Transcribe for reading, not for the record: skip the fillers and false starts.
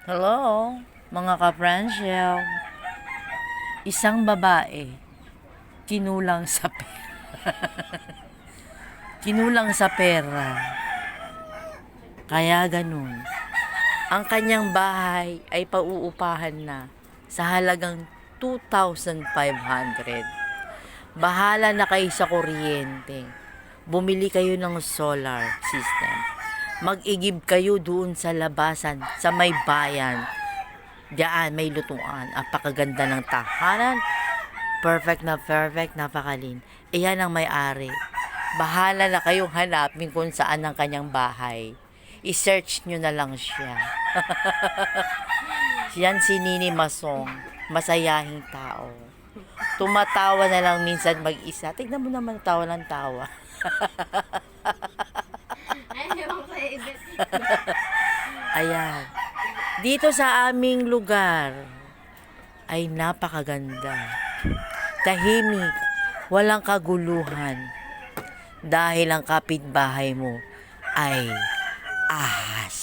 Hello, mga ka-friendship. Isang babae, kinulang sa pera. Kinulang sa pera. Kaya ganun. Ang kanyang bahay ay pauupahan na sa halagang 2,500. Bahala na kayo sa kuryente. Bumili kayo ng solar system. Mag-igib kayo doon sa labasan, sa may bayan. Diyan may lutuan. Ang pakaganda ng tahanan. Perfect, napakalin. Iyan ang may-ari. Bahala na kayong hanapin kung saan ang kanyang bahay. I-search nyo na lang siya. Yan si Nini Masong. Masayahing tao. Tumatawa na lang minsan mag-isa. Tignan mo naman, tawa ng tawa. Ayan. Dito sa aming lugar ay napakaganda. Tahimik, walang kaguluhan. Dahil ang kapitbahay mo ay ahas.